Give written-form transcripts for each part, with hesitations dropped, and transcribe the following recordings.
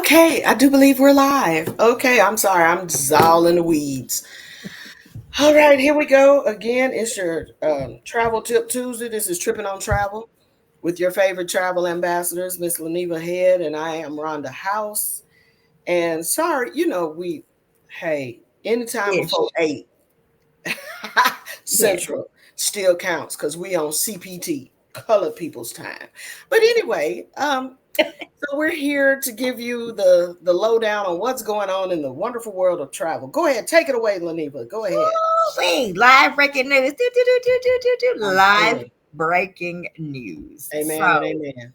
Okay, I do believe we're live. Okay, I'm sorry. I'm just all in the weeds. All right, here we go. Again, it's your Travel Tip Tuesday. This is Trippin on Travel with your favorite travel ambassadors, Miss Leneva Head, and I am Rhonda House. And sorry, hey, anytime before Ish. 8 Yes. Central still counts because we on CPT, colored people's time. But anyway, so we're here to give you the lowdown on what's going on in the wonderful world of travel. Go ahead, take it away, Leneva. Go ahead. Wait, live breaking news. I'm Live saying, breaking news. amen and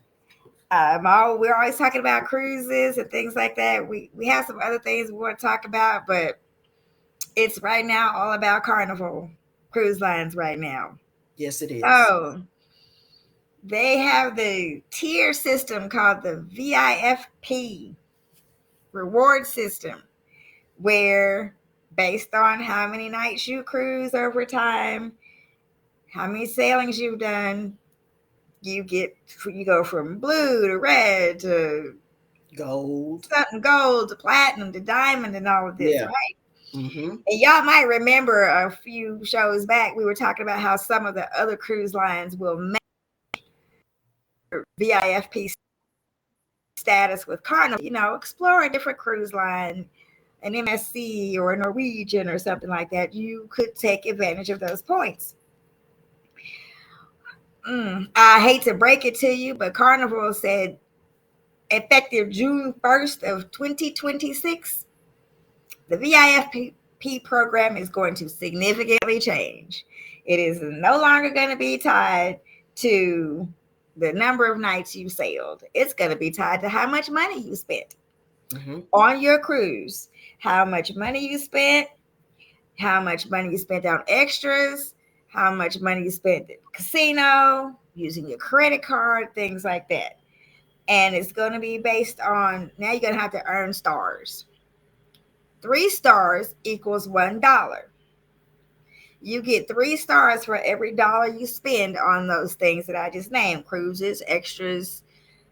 So, amen. we're always talking about cruises and things like that. We have some other things we want to talk about, but it's right now all about Carnival cruise lines right now. Yes, it is. So they have the tier system called the VIFP reward system, where based on how many nights you cruise over time, how many sailings you've done, you go from blue to red to Gold. something gold to platinum to diamond and all of this, Yeah. right? Mm-hmm. And y'all might remember a few shows back we were talking about how some of the other cruise lines will make VIFP status with Carnival, explore a different cruise line, an MSC or a Norwegian or something like that. You could take advantage of those points. I hate to break it to you, but Carnival said effective June 1st of 2026, the VIFP program is going to significantly change. It is no longer going to be tied to the number of nights you sailed. It's going to be tied to how much money you spent Mm-hmm. on your cruise, how much money you spent, how much money you spent on extras, how much money you spent at casino, using your credit card, things like that. And it's going to be based on, now you're going to have to earn stars. 3 stars equals $1. You get 3 stars for every dollar you spend on those things that I just named: cruises, extras,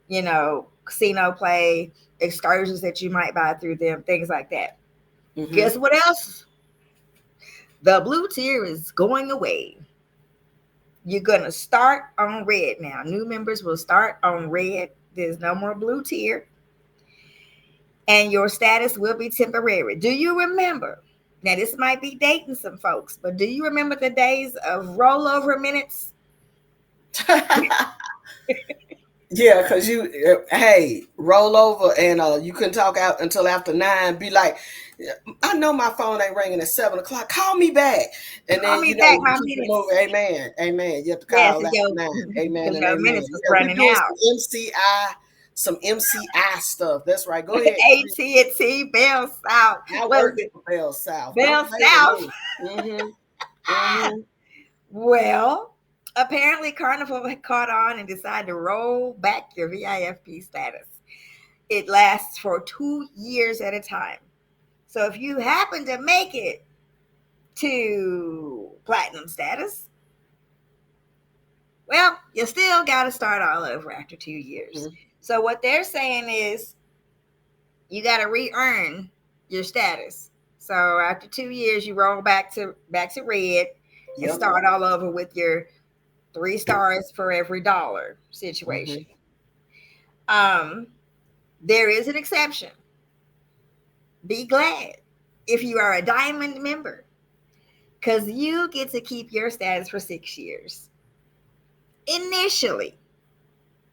casino play, excursions that you might buy through them, things like that. Mm-hmm. Guess what else? The blue tier is going away. You're going to start on red now. New members will start on red. There's no more blue tier, and your status will be temporary. Do you remember? Now, this might be dating some folks, but do you remember the days of rollover minutes? Yeah, because hey, roll over and you couldn't talk out until after 9. Be like, I know my phone ain't ringing at 7 o'clock. Call me back. And Call then, me back, you my keep it moving. minutes. Amen. Amen. You have to Yes, call after 9. Amen because and your amen. minutes was Yeah, we're running doing out. some MCI stuff. That's right. Go ahead. AT&T, Bell South. I What is work it? for Bell South. Don't Bell play with South. me. Mm-hmm. Mm-hmm. Well, apparently Carnival had caught on and decided to roll back your VIFP status. It lasts for 2 years at a time. So if you happen to make it to platinum status, well, you still got to start all over after 2 years. Mm-hmm. So what they're saying is you got to re-earn your status. So after 2 years, you roll back to red and Yep. start all over with your 3 stars for every dollar Mm-hmm. situation. Um, there is an exception. Be glad if you are a diamond member, because you get to keep your status for 6 years initially.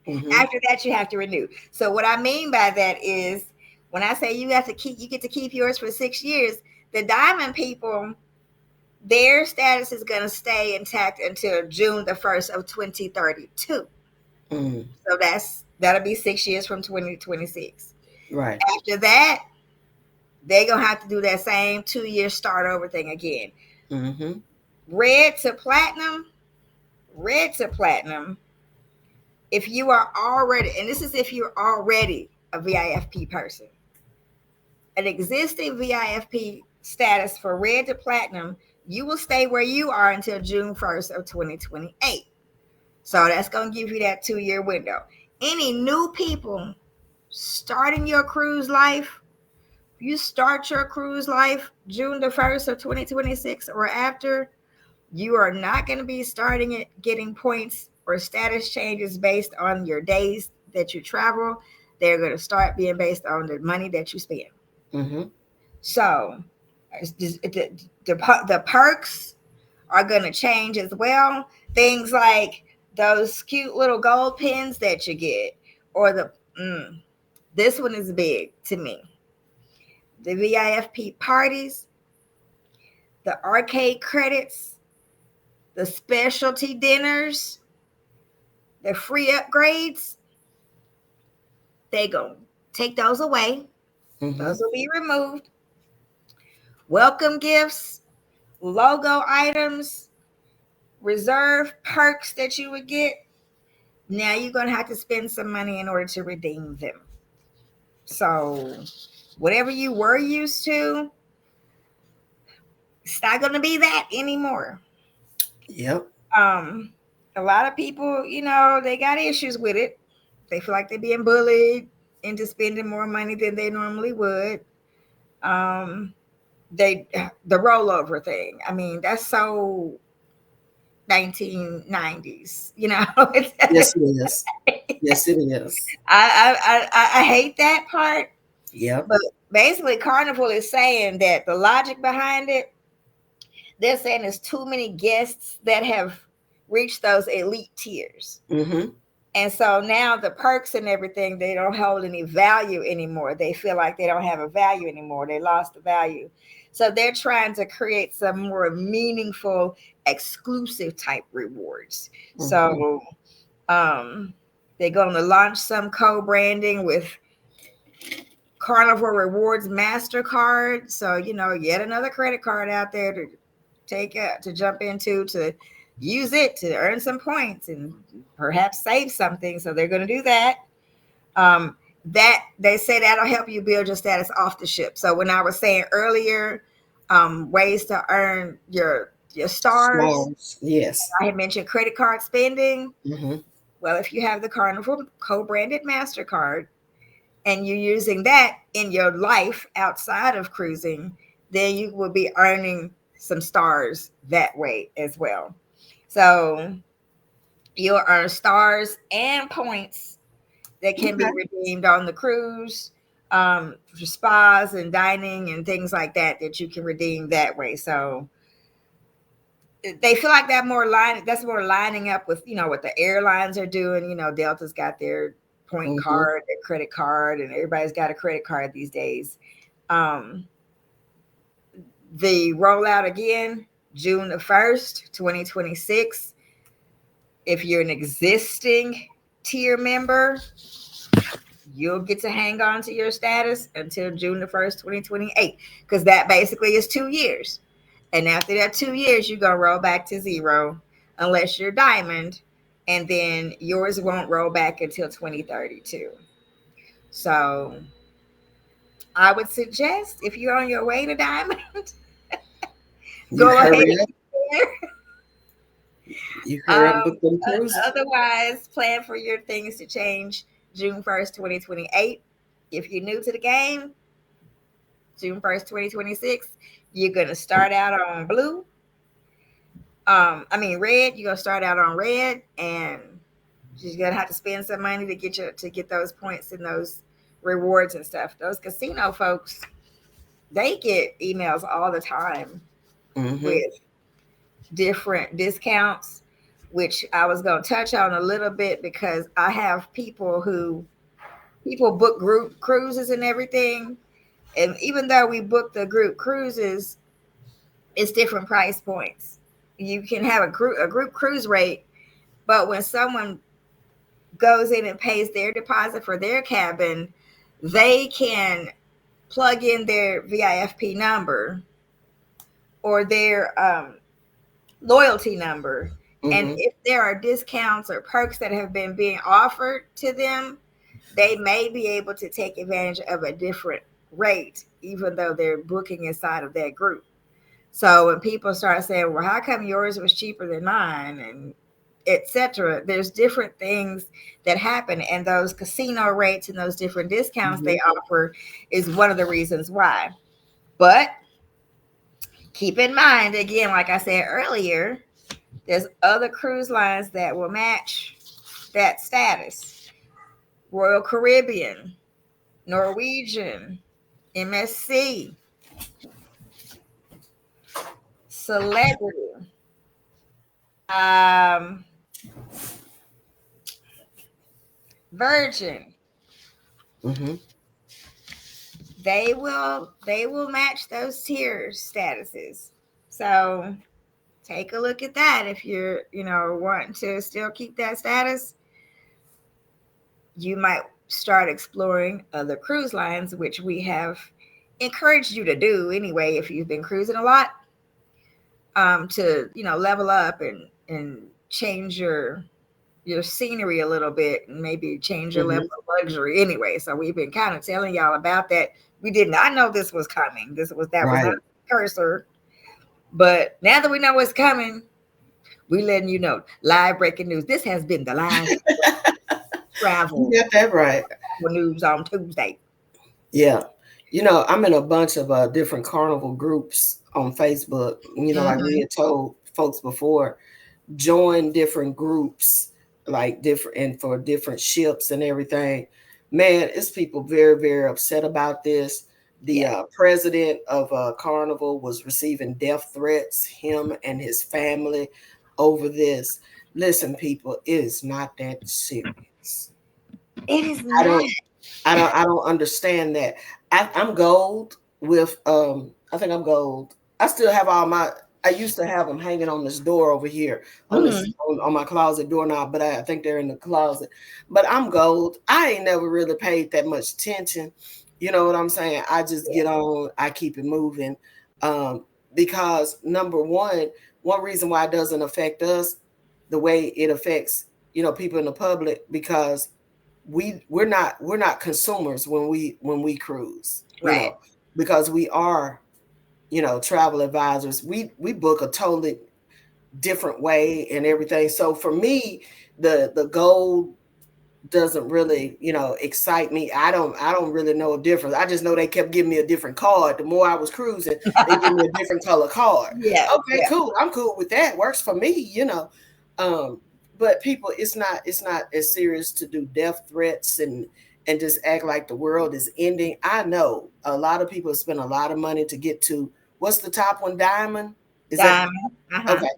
Mm-hmm. After that, you have to renew. So what I mean by that is, when I say you get to keep yours for 6 years, the diamond people, their status is going to stay intact until June the 1st of 2032. Mm-hmm. So that'll be 6 years from 2026. Right. After that, they're going to have to do that same 2 year start over thing again. Mm-hmm. Red to platinum, red to platinum. If you are already, and this is if you're already a VIFP person, an existing VIFP status for red to platinum, you will stay where you are until June 1st of 2028. So that's going to give you that 2 year window. Any new people starting your cruise life, you start your cruise life June the 1st of 2026 or after, you are not going to be starting it getting points or status changes based on your days that you travel. They're going to start being based on the money that you spend. Mm-hmm. So the perks are going to change as well. Things like those cute little gold pins that you get, or this one is big to me. The VIFP parties, the arcade credits, the specialty dinners, the free upgrades, they go take those away. Mm-hmm. Those will be removed. Welcome gifts, logo items, reserve perks that you would get. Now you're going to have to spend some money in order to redeem them. So, whatever you were used to, it's not going to be that anymore. Yep. Um, a lot of people, they got issues with it. They feel like they're being bullied into spending more money than they normally would. Um, they the rollover thing. I mean, that's so 1990s. Yes, it is. Yes, it is. I hate that part. Yep. But basically, Carnival is saying that the logic behind it, they're saying there's too many guests that have reached those elite tiers. Mm-hmm. And so now the perks and everything, they don't hold any value anymore. They feel like they don't have a value anymore. They lost the value. So they're trying to create some more meaningful, exclusive type rewards. Mm-hmm. So um, they're going to launch some co-branding with Carnival Rewards MasterCard. So, yet another credit card out there to to jump into, to use it to earn some points and perhaps save something. So they're going to do that. That they say that'll help you build your status off the ship. So when I was saying earlier, ways to earn your stars, Stars. Yes. I had mentioned credit card spending. Mm-hmm. Well, if you have the Carnival co-branded MasterCard, and you're using that in your life outside of cruising, then you will be earning some stars that way as well. So you'll earn stars and points that can be Okay. redeemed on the cruise, for spas and dining and things like that you can redeem that way. So they feel like that's more lining up with what the airlines are doing. Delta's got their point Mm-hmm. card, their credit card, and everybody's got a credit card these days. um the rollout again June the 1st 2026. If you're an existing tier member, you'll get to hang on to your status until June the 1st 2028, because that basically is 2 years. And after that 2 years, you're gonna roll back to zero unless you're diamond, and then yours won't roll back until 2032. So I would suggest, if you're on your way to diamond, You go ahead hurry and up. get there. You hurry up, book them cruises. Otherwise, plan for your things to change June 1st, 2028. If you're new to the game, June 1st, 2026, you're gonna start out on blue. Red. You're gonna start out on red, and you're gonna have to spend some money to get those points and those rewards and stuff. Those casino folks, they get emails all the time Mm-hmm. with different discounts, which I was gonna touch on a little bit, because I have people book group cruises and everything, and even though we book the group cruises, it's different price points. You can have a group cruise rate, but when someone goes in and pays their deposit for their cabin, they can plug in their VIFP number or their loyalty number. And Mm-hmm. if there are discounts or perks that have been being offered to them, they may be able to take advantage of a different rate, even though they're booking inside of that group. So when people start saying, well, how come yours was cheaper than mine? And etc. There's different things that happen, and those casino rates and those different discounts they Mhm. offer is one of the reasons why. But keep in mind, again, like I said earlier, there's other cruise lines that will match that status. Royal Caribbean, Norwegian, MSC, Celebrity, um, Virgin. Mhm. They will match those tier statuses. So take a look at that if you're wanting to still keep that status. You might start exploring other cruise lines, which we have encouraged you to do anyway if you've been cruising a lot, to level up and change your scenery a little bit and maybe change your level Mhm. of luxury anyway. So we've been kind of telling y'all about that. We did not know this was coming. That was not Right. a cursor. But now that we know what's coming, we letting you know. Live breaking news. This has been the live You travel got that right. news on Tuesday. Yeah. I'm in a bunch of different carnival groups on Facebook. Like we Mm-hmm. had told folks before, join different groups, like different and for different ships and everything. Man, it's people very, very upset about this. The Yeah, president of Carnival was receiving death threats, him and his family, over this. Listen, people, it is not that serious. it is I not. don't I don't understand that. I'm gold with I think I'm gold. I still have all my I used to have them hanging on this door over here on this Mm-hmm. on my closet doorknob, but I think they're in the closet. But I'm gold. I ain't never really paid that much attention. You know what I'm saying? I just Yeah, get on, I keep it moving. Um, because number one reason why it doesn't affect us the way it affects, people in the public, because we're not consumers when we cruise, right. because we are, travel advisors. We book a totally different way and everything. So for me, the gold doesn't really, excite me. I don't really know a difference. I just know they kept giving me a different card. The more I was cruising, they give me a different color card. Yeah, Okay, yeah. cool. I'm cool with that. Works for me. Um, but people, it's not as serious to do death threats and just act like the world is ending. I know a lot of people spend a lot of money to get to, what's the top one, Diamond? Is that Diamond. Uh-huh. okay?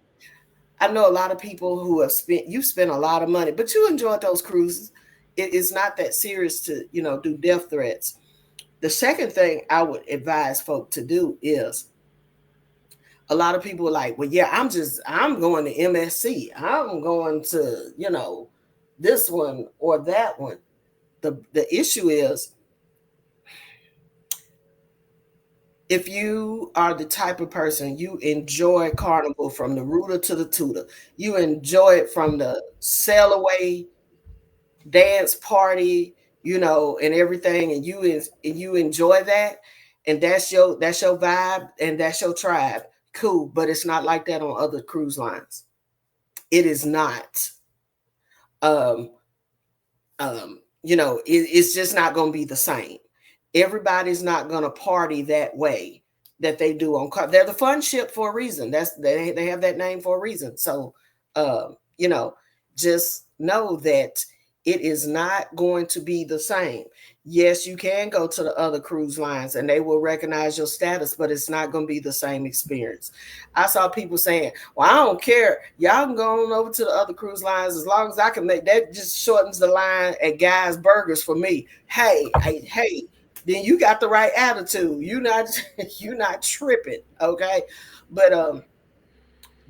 I know a lot of people who you spent a lot of money, but you enjoyed those cruises. It is not that serious to, do death threats. The second thing I would advise folk to do is, a lot of people are like, well, yeah, I'm going to MSC. I'm going to, this one or that one. The issue is, if you are the type of person, you enjoy Carnival from the rooter to the tutor, you enjoy it from the sail away dance party, and everything, and you enjoy that, and that's your vibe and that's your tribe. Cool, but it's not like that on other cruise lines. It is not. Um, it's just not going to be the same. Everybody's not going to party that way that they do on car. They're the fun ship for a reason. They have that name for a reason. So, um, you know, just know that it is not going to be the same. Yes, you can go to the other cruise lines and they will recognize your status, but it's not going to be the same experience. I saw people saying, well, I don't care. Y'all can go on over to the other cruise lines as long as I can make that, just shortens the line at Guy's Burgers for me. Hey, then you got the right attitude. You not tripping, okay? But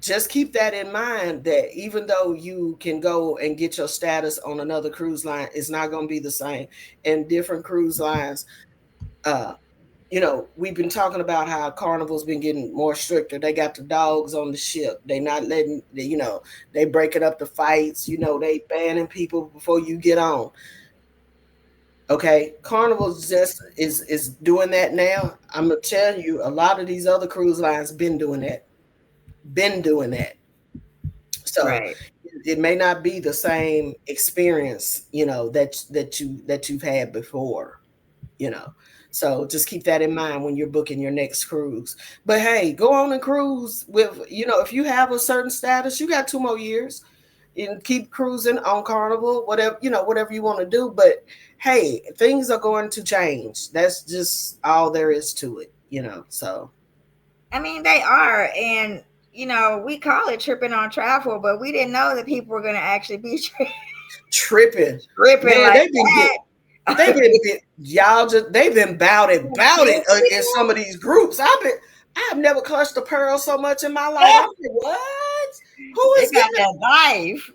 just keep that in mind, that even though you can go and get your status on another cruise line, it's not going to be the same. And different cruise lines, uh, we've been talking about how Carnival's been getting more stricter. They got the dogs on the ship. They not letting, they breaking up the fights. They banning people before you get on. Okay, Carnival's just is doing that now. I'm gonna tell you, a lot of these other cruise lines been doing that. Been doing that. So Right. it may not be the same experience, that you've had before, you know. So just keep that in mind when you're booking your next cruise. But hey, go on and cruise with, if you have a certain status, you got 2 more years and keep cruising on Carnival, whatever you want to do. But hey, things are going to change. That's just all there is to it. So I mean, they are, and we call it tripping on travel, but we didn't know that people were going to actually be tripping, tripping man, like they've that. been y'all just they've been bout it in some of these groups. I've never clutched a pearl so much in my life. I'm like, what? Who They is got giving? that knife.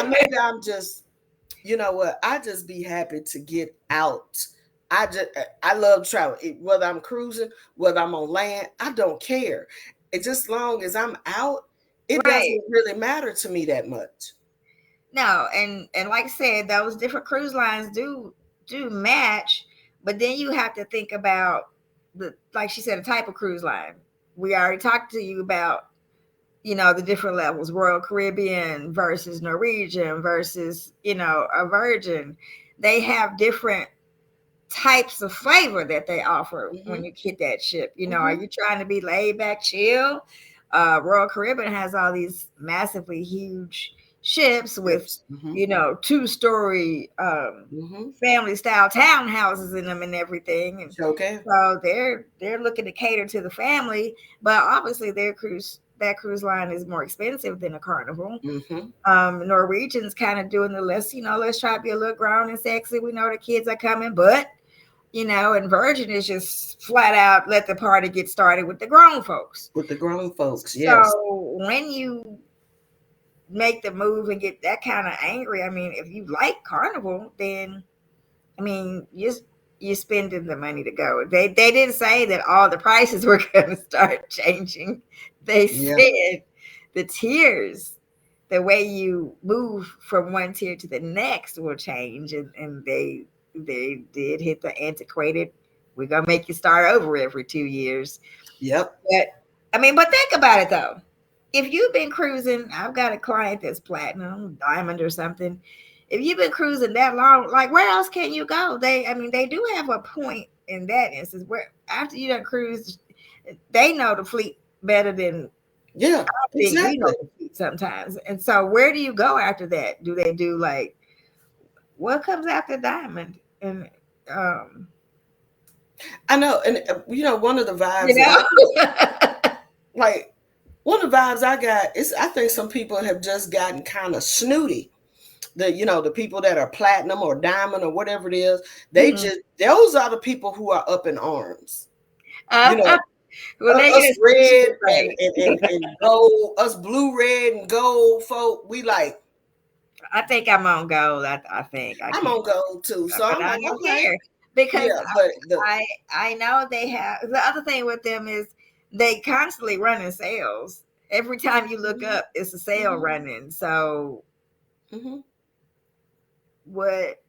Maybe I'm just, you know what? I just be happy to get out. I love travel. Whether I'm cruising, whether I'm on land, I don't care. It just long as I'm out, it Right. doesn't really matter to me that much. No, and like I said, those different cruise lines do match, but then you have to think about like she said, a type of cruise line. We already talked to you about the different levels: Royal Caribbean versus Norwegian versus a Virgin. They have different types of flavor that they offer when Hmm. you get that ship. Are Hmm. you trying to be laid back, chill? Royal Caribbean has all these massively huge ships with, Yes. Hmm. 2-story Hmm. family style townhouses in them and everything. And Okay. so they're looking to cater to the family, but obviously that cruise line is more expensive than a Carnival. Hmm. Norwegian's kind of doing the let's try to be a little grown and sexy. We know the kids are coming, but and Virgin is just flat out let the party get started with the grown folks. With the grown folks, yes. So when you make the move and get that kind of angry, I mean, if you like Carnival, then I mean, you're spending the money to go. They didn't say that all the prices were going to start changing. They Yeah. said the tiers, the way you move from one tier to the next will change, and they did hit the antiquated. We're gonna make you start over every 2 years. Yep. But I mean, but think about it though. If you've been cruising, I've got a client that's platinum, diamond, or something. If you've been cruising that long, like where else can you go? I mean, they do have a point in that instance where after you done cruise, they know the fleet better than Yeah. I think we Exactly. know the fleet sometimes. And so, where do you go after that? Do they do like what comes after diamond? And um, I know, and one of the you vibes that I get, know, like, one of the vibes I got is I think some people have just gotten kind of snooty. The people that are platinum or diamond or whatever it is, Mhm. those are the people who are up in arms. You Uh, know, well, they us get sushi red to and, say. and and and gold, us blue, red, and gold folk, we like, I think I'm on gold. I think I I'm can't, on gold too. So but I'm I like, don't okay, care because yeah, but the I know they have the other thing with them is they constantly running sales. Every time you look Mhm, up, it's a sale mhm, running. So mhm. what?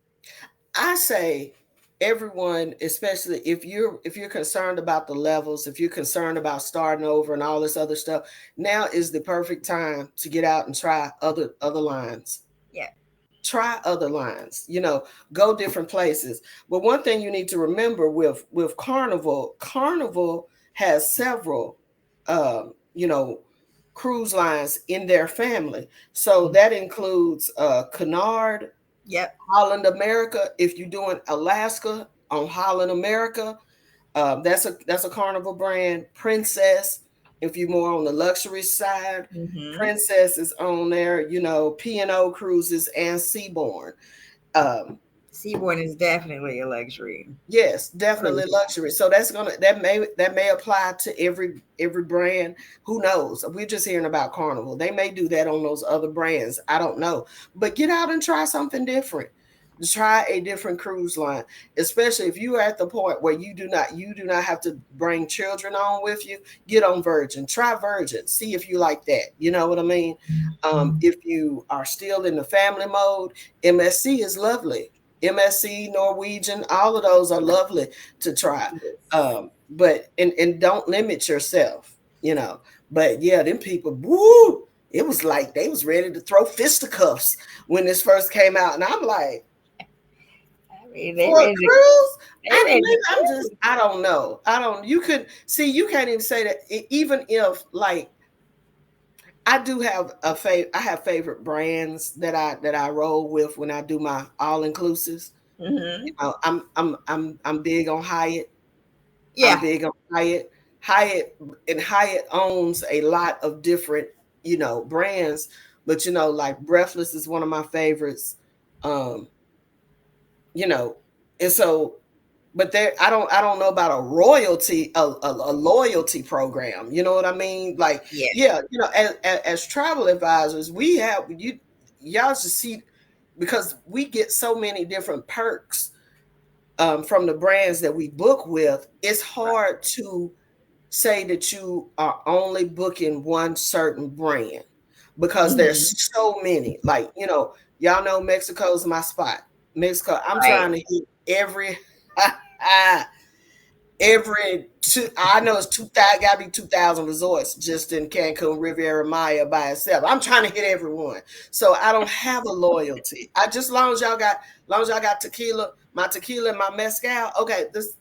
I say everyone, especially if you're concerned about the levels, if you're concerned about starting over and all this other stuff, now is the perfect time to get out and try other lines. Yeah. Try other lines, go different places. But one thing you need to remember with Carnival has several cruise lines in their family. So that includes Cunard, Yep. Holland America. If you're doing Alaska on Holland America, that's a Carnival brand. Princess, if you're more on the luxury side, Mm-hmm. Princess is on there. P&O Cruises and Seabourn. Um, Seabourn is definitely a luxury yes, definitely cruise line. luxury. So that may apply to every brand. Who knows? We're just hearing about Carnival. They may do that on those other brands. I don't know. But get out and try something different. Try a different cruise line, especially if you are at the point where you do not have to bring children on with you. Get on Virgin. Try Virgin. See if you like that. You know what I mean? If you are still in the family mode, MSC is lovely. MSC, Norwegian, all of those are lovely to try. Yes. But don't limit yourself. But yeah, them people, woo. it was like they was ready to throw fisticuffs when this first came out, and I'm like, I mean, for a cruise. they ready to Maybe I'm just, cruise. I don't know. I don't. You could see. You can't even say that. Even if like I do have I have favorite brands that I roll with when I do my all inclusives. Mm-hmm. I'm big on Hyatt. I'm Yeah. big on Hyatt. Hyatt and Hyatt owns a lot of different, brands, but like Breathless is one of my favorites. Um, you know, and so but there I don't know about a royalty a loyalty program. You know what I mean? Like, Yeah. yeah, as travel advisors, we have y'all should see, because we get so many different perks from the brands that we book with. It's hard to say that you are only booking one certain brand because Mm-hmm. there's so many. Like, y'all know Mexico's my spot. Mexico, I'm Right. trying to hit every two. I know it's 2,000, gotta be 2,000 resorts just in Cancun, Riviera Maya by itself. I'm trying to hit everyone. So I don't have a loyalty. I just, long as y'all got tequila, my tequila and my mezcal, okay, this,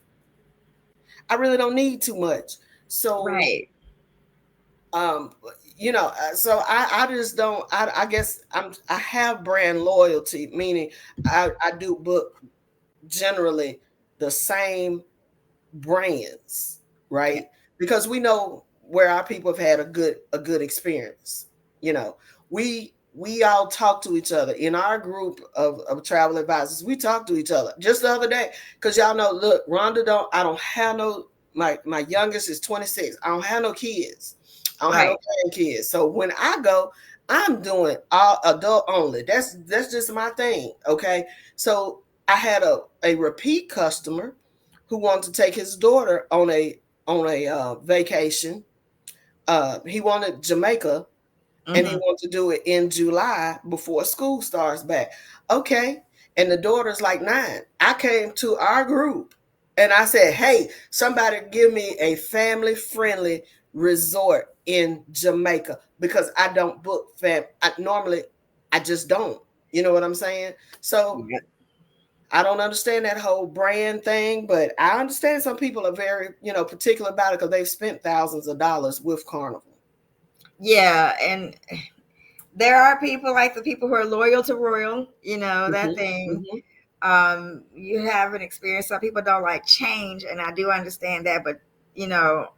I really don't need too much. So Right. um so I just don't, I guess I have brand loyalty, meaning I do book generally the same brands, Yeah. right? Because we know where our people have had a good experience. You know, we all talk to each other in our group of travel advisors. We talk to each other just the other day, because y'all know, look, Rhonda, I don't have no, my youngest is 26. I don't have no kids. I don't have no Right. grandkids. So when I go, I'm doing all adult only. That's just my thing. Okay. So I had a repeat customer who wanted to take his daughter on a vacation. He wanted Jamaica, and he Mm-hmm. wanted to do it in July before school starts back. Okay, and the daughter's like 9. I came to our group and I said, "Hey, somebody give me a family friendly resort in Jamaica, because I don't book normally, I just don't. You know what I'm saying? So Yeah. I don't understand that whole brand thing, but I understand some people are very, particular about it because they've spent thousands of dollars with Carnival. Yeah, and there are people like the people who are loyal to Royal, that Hmm. thing. Hmm. You have an experience. Some people don't like change, and I do understand that. But you know,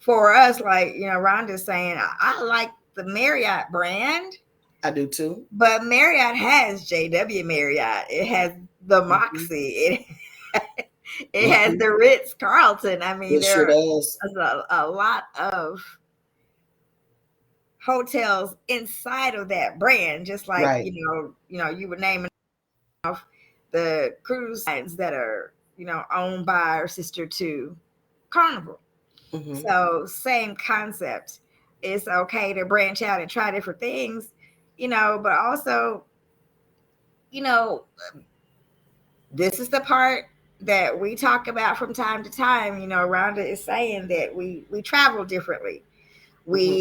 for us, like Rhonda's saying, I like the Marriott brand, I do too. but Marriott has JW Marriott. It has the Hmm. Moxie. It has Hmm. the Ritz Carlton. I mean, It sure there does. is a lot of hotels inside of that brand, just like Right. you were naming off the cruise lines that are owned by or sister to Carnival. Hmm. So same concept. It's okay to branch out and try different things, but also, you know, this is the part that we talk about from time to time. Rhonda is saying that we travel differently. Hmm.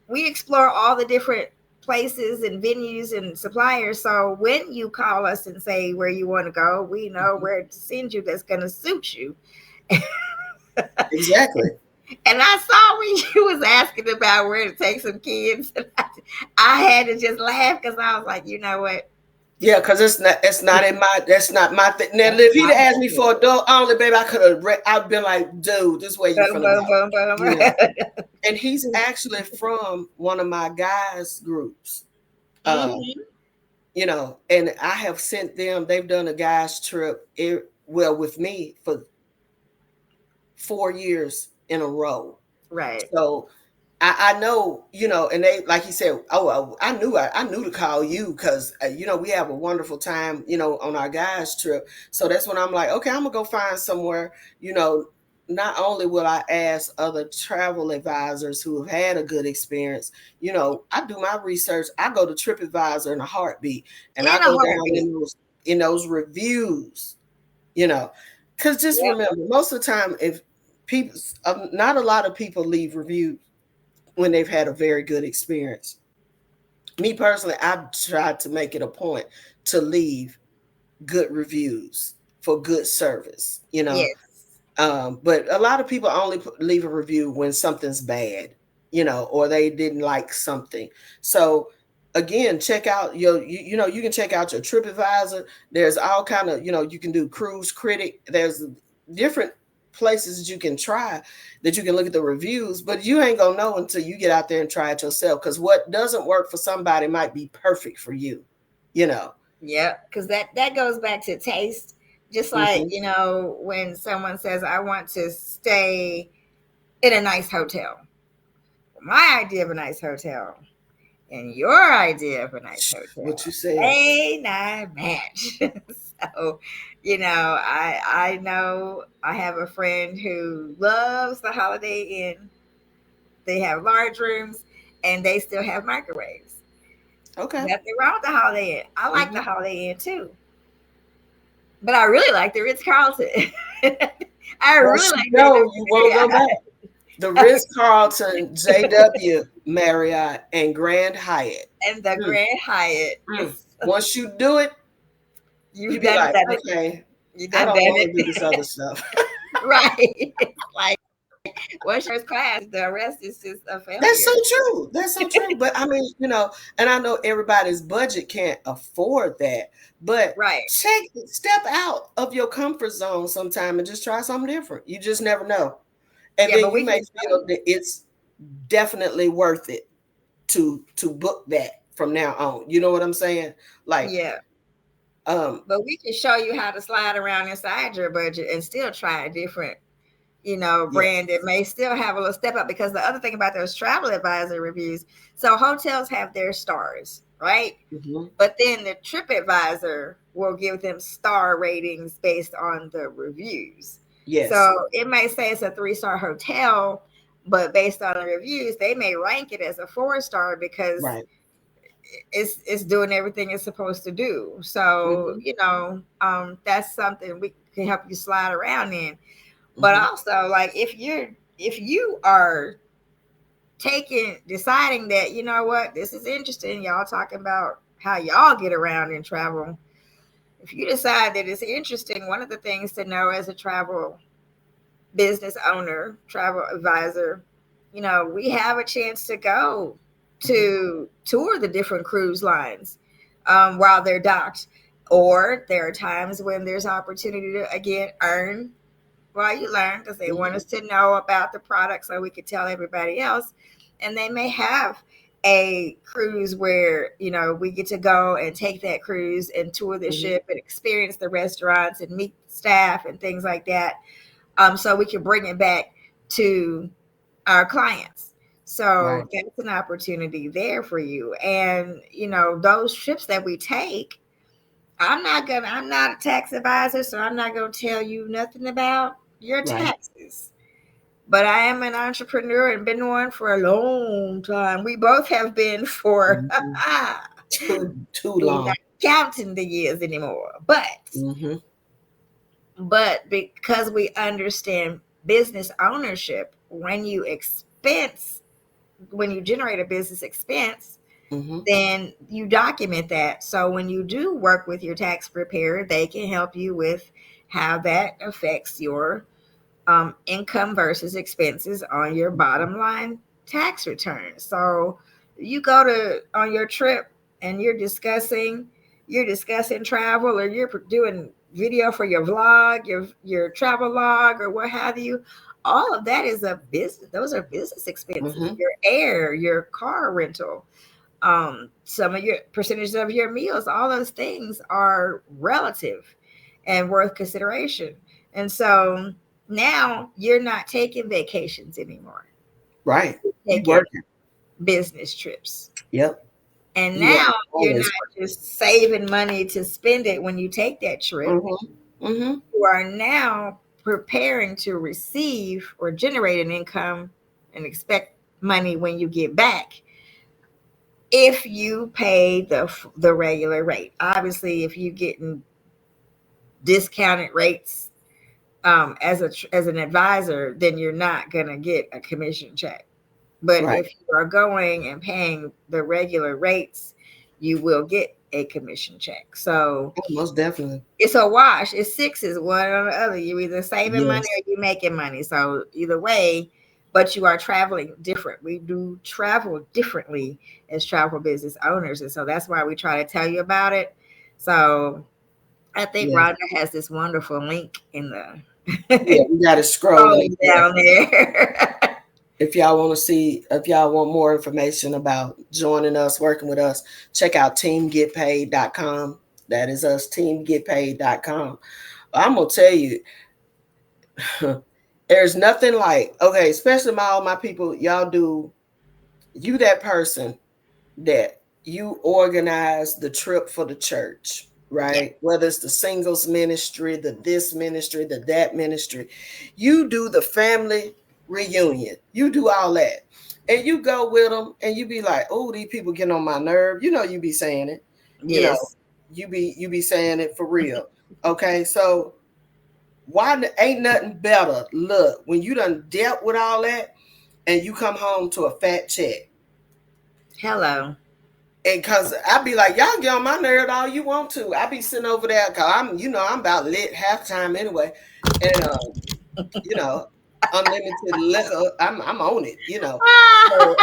We explore all the different places and venues and suppliers. So when you call us and say where you want to go, we know Hmm. where to send you that's going to suit you. Exactly. And I saw when you was asking about where to take some kids, I had to just laugh because I was like, you know what? Yeah, because that's not my thing. Now, That's if he'd not asked me my for adult only, baby, I could have. I've been like, dude, this way you boom, finna boom, go. boom, boom. You know. And he's actually from one of my guys' groups. Uh, Hmm. and I have sent them. They've done a guys trip. Well, with me for 4 years in a row. Right. So I know, and they, like he said, oh, I knew to call you because we have a wonderful time, on our guys trip. So that's when I'm like, okay, I'm gonna go find somewhere. You know, not only will I ask other travel advisors who have had a good experience, I do my research. I go to TripAdvisor in a heartbeat, and I In a go down heartbeat. in those reviews, you know, because just Yep. remember, most of the time, if people, not a lot of people leave reviews when they've had a very good experience. Me personally, I tried to make it a point to leave good reviews for good service, you know. Yes. But a lot of people only leave a review when something's bad, you know, or they didn't like something. So again, check out you know, you can check out your TripAdvisor. There's all kind of, you know, you can do Cruise Critic. There's different places that you can try, that you can look at the reviews, but you ain't gonna know until you get out there and try it yourself, because what doesn't work for somebody might be perfect for you, you know. Yeah, because that goes back to taste. Just like, Hmm. when someone says, I want to stay in a nice hotel. My idea of a nice hotel and your idea of a nice What hotel you said. may not match. So, I know I have a friend who loves the Holiday Inn. They have large rooms and they still have microwaves. Okay. Nothing wrong with the Holiday Inn. I like the Hmm. Holiday Inn too. But I really like the Ritz Carlton. I Once really you like go, you won't go the back. The Ritz Carlton, JW, Marriott, and Grand Hyatt. and the Mm, Grand Hyatt. mm. Once you do it, you You've be like, done it. okay, You I done don't done want to do this it. other stuff. Right. Like, once you're first class, the rest is just a That's so failure. true. That's so true. But I mean, you know, and I know everybody's budget can't afford that, but Right. step out of your comfort zone sometime and just try something different. You just never know. And Yeah, then but you we may can show feel you. that it's definitely worth it to book that from now on. You know what I'm saying? Like, Yeah. um, But we can show you how to slide around inside your budget and still try a different, yeah. brand that may still have a little step up. Because the other thing about those travel advisor reviews, so hotels have their stars, right? Hmm. But then the TripAdvisor will give them star ratings based on the reviews. Yes. So it may say it's a 3-star hotel, but based on the reviews, they may rank it as a 4-star because Right. it's doing everything it's supposed to do. So Hmm. that's something we can help you slide around in. But Hmm. also, like, if you are deciding that, you know what, this is interesting, y'all talking about how y'all get around and travel. If you decide that it's interesting, one of the things to know as a travel business owner, travel advisor, we have a chance to go Hmm. to tour the different cruise lines while they're docked. Or there are times when there's opportunity to, again, earn while you learn, because they want Hmm. us to know about the product so we could tell everybody else. And they may have a cruise where, we get to go and take that cruise and tour the Hmm. ship and experience the restaurants and meet staff and things like that. So we can bring it back to our clients. Right. So that's an opportunity there for you. And, those trips that we take, I'm not a tax advisor, so I'm not gonna tell you nothing about your Right. taxes. But I am an entrepreneur and been one for a long time. We both have been for Hmm. Too we're not long. counting the years anymore. Hmm. But because we understand business ownership, when you generate a business expense, Hmm. then you document that. So when you do work with your tax preparer, they can help you with how that affects your income versus expenses on your bottom line tax return. So you go to on your trip and you're discussing travel, or you're doing video for your vlog, your travel log, or what have you. All of that is a business. Those are business expenses. Hmm. Your air, your car rental, some of your percentages of your meals, all those things are relative and worth consideration. And so now you're not taking vacations anymore. Right. You're You taking working. business trips. Yep. And You are now you're always not just saving money to spend it when you take that trip. working. Hmm. Hmm. You are now preparing to receive or generate an income and expect money when you get back, if you pay the regular rate. Obviously, if you're getting discounted rates as an advisor, then you're not gonna get a commission check. But Right. if you are going and paying the regular rates, you will get a commission check. So Oh, most definitely. it's a wash. It's sixes, one or the other. You're either saving money Yes. or you're making money. So either way, but you are traveling different. We do travel differently as travel business owners. And so that's why we try to tell you about it. So I think Yes. Rhonda has this wonderful link in Yeah, the we got it scrolling scrolling here. down there. If y'all want to see, if y'all want more information about joining us, working with us, check out teamgetpaid.com. That is us, teamgetpaid.com. I'm going to tell you, there's nothing like, okay, especially all my people, y'all do, you that person that you organize the trip for the church, Yeah. right? Whether it's the singles ministry, the this ministry, the that ministry, you do the family reunion, you do all that, and you go with them, and you be like, "Oh, these people getting on my nerve." You know, you be saying it. You know, Yes. you be saying it for real. Okay, so why ain't nothing better? Look, when you done dealt with all that, and you come home to a fat check. Hello. And cause I be like, y'all get on my nerve all you want to. I be sitting over there cause I'm about lit half time anyway. And you know, unlimited liquor. I'm on it, you know. So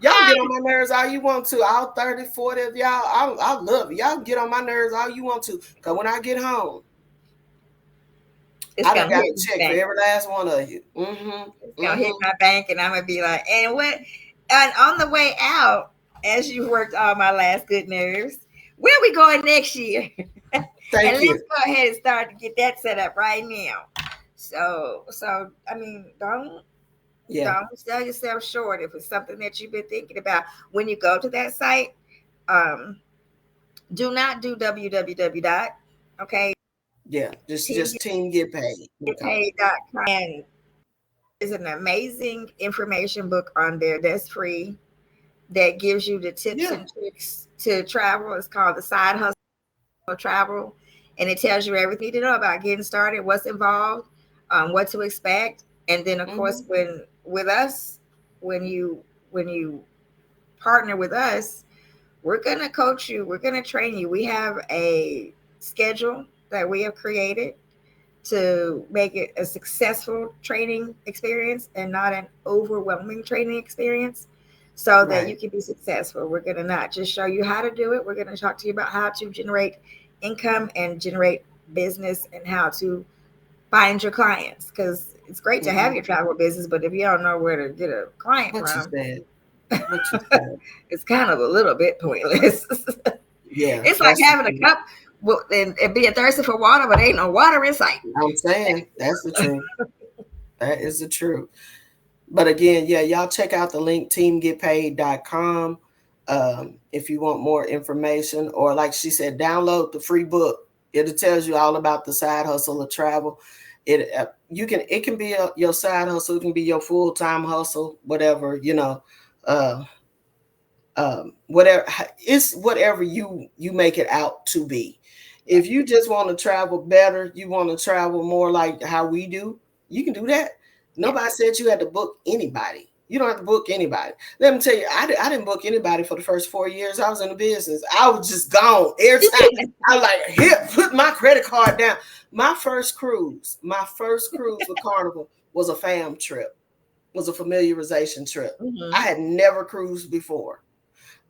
y'all get on my nerves all you want to. All 30, 40 of y'all, I love it. Y'all get on my nerves all you want to. Cause when I get home, It's I done gonna got hit a my check for bank. every last one of you. It's gonna hit Mm-hmm. my bank, and I'm gonna be like, and what? And on the way out, as you worked all my last good nerves, where we going next year? And Thank let's you. go ahead and start to get that set up right now. So I mean, Yeah. don't sell yourself short if it's something that you've been thinking about. When you go to that site, um, do not do www dot. Okay, Yeah. Just team get paid. Okay. teamgetpaid.com. And there's an amazing information book on there that's free that gives you the tips Yeah. and tricks to travel. It's called the Side Hustle of Travel, and it tells you everything you need to know about getting started, what's involved, what to expect, and then of course Mm-hmm. when with us, when you partner with us, we're gonna coach you, we're gonna train you. We have a schedule that we have created to make it a successful training experience and not an overwhelming training experience so that Right. you can be successful. We're going to not just show you how to do it, we're going to talk to you about how to generate income and generate business and how to find your clients, because it's great to have Mm-hmm. your travel business, but if you don't know where to get a client What you from, said. What you said. it's kind of a little bit pointless. Yeah, It's like that's the having a truth. cup and being thirsty for water, but ain't no water in sight. I'm saying that's the truth. That is the truth. But again, yeah, y'all check out the link teamgetpaid.com if you want more information, or like she said, download the free book. It tells you all about the side hustle of travel. It can be your side hustle, it can be your full time hustle, whatever uh, whatever it's whatever you make it out to be. Yeah. If you just want to travel better, you want to travel more like how we do, you can do that. Yeah. Nobody said you had to book anybody. You don't have to book anybody. Let me tell you, I didn't book anybody for the first 4 years I was in the business. I was just gone every time. I like, here, put my credit card down. My first cruise with Carnival was a fam trip, was a familiarization trip. I Mhm. had never cruised before.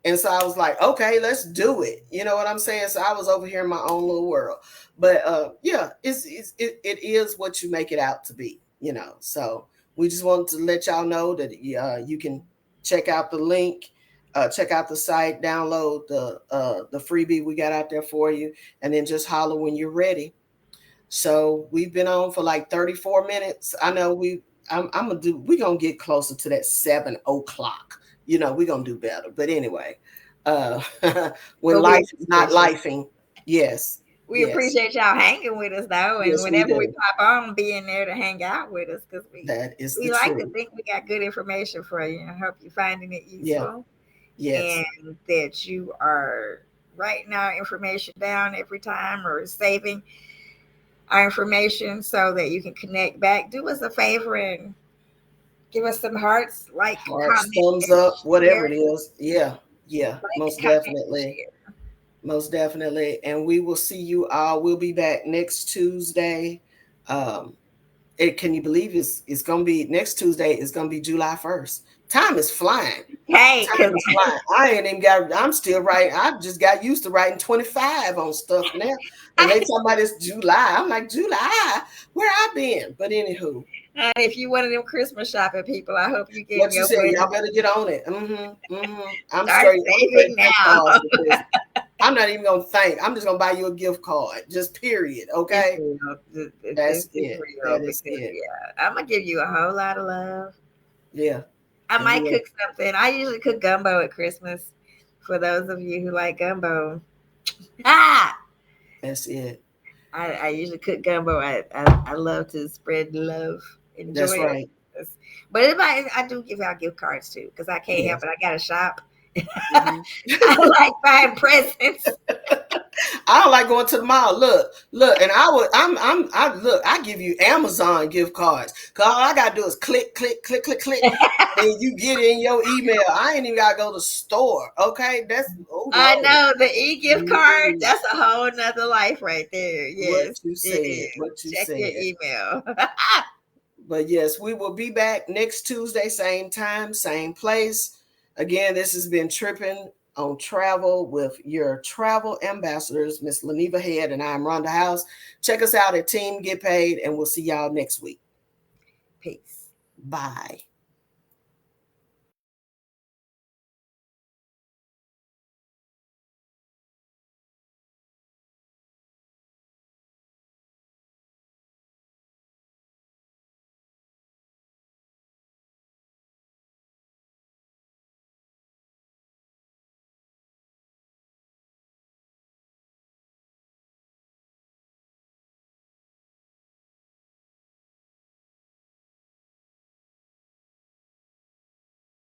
And so I was like, okay, let's do it. You know what I'm saying? So I was over here in my own little world. But yeah, it is what you make it out to be, you know. So we just wanted to let y'all know that you can check out the link, check out the site, download the freebie we got out there for you, and then just holler when you're ready. So we've been on for like 34 minutes. I know we're gonna get closer to that 7 o'clock. You know, we're gonna do better. But anyway, uh when But we life is not appreciate you. lifing, yes, We yes, appreciate y'all hanging with us though, and yes, we whenever we do. pop on, being there to hang out with us, because we That is the we like to truth. think we got good information for you. I hope you're finding it Yeah, useful yes. and that you are writing our information down every time or saving our information so that you can connect back. Do us a favor and Give us some hearts, like, Hearts, comment, thumbs and up, whatever share. it is. Yeah, yeah, Like, most comment, and definitely. share. Most definitely. And we will see you all. We'll be back next Tuesday. Um, can you believe it's gonna be next Tuesday? It's gonna be July 1st. Time is flying. Hey, because Time is flying. I ain't even got. I'm still writing. I just got used to writing 25 on stuff now. And they talking about it's July. I'm like, July? Where I been? But anywho, and if you one of them Christmas shopping people, I hope you getting what you your said, money. y'all better get on it. I'm Start straight. I'm straight saving gift now. cards for Christmas. I'm not even gonna thank. I'm just gonna buy you a gift card. Just period. It's Okay. real. That's It's it. real That is because, it. yeah, I'm gonna give you a whole lot of love. Yeah. I And might we are, cook something. I usually cook gumbo at Christmas. For those of you who like gumbo, ah, that's it. I usually cook gumbo. I love to spread love, enjoy That's it. right. But if I do give out gift cards too, because I can't help Yes. it. I got to shop. Mhm. I like buying presents. I don't like going to the mall. Look, and I look. I give you Amazon gift cards. Cause all I gotta do is click, click, click, click, click, and you get it in your email. I ain't even gotta go to the store. Okay, that's oh I no, know the e-gift card. no. That's a whole nother life right there. What Yes, you it said, is. what you Check your said. email. But yes, we will be back next Tuesday, same time, same place. Again, this has been Tripping on Travel with your travel ambassadors, Miss Leneva Head, and I'm Rhonda House. Check us out at Team Get Paid, and we'll see y'all next week. Peace. Bye.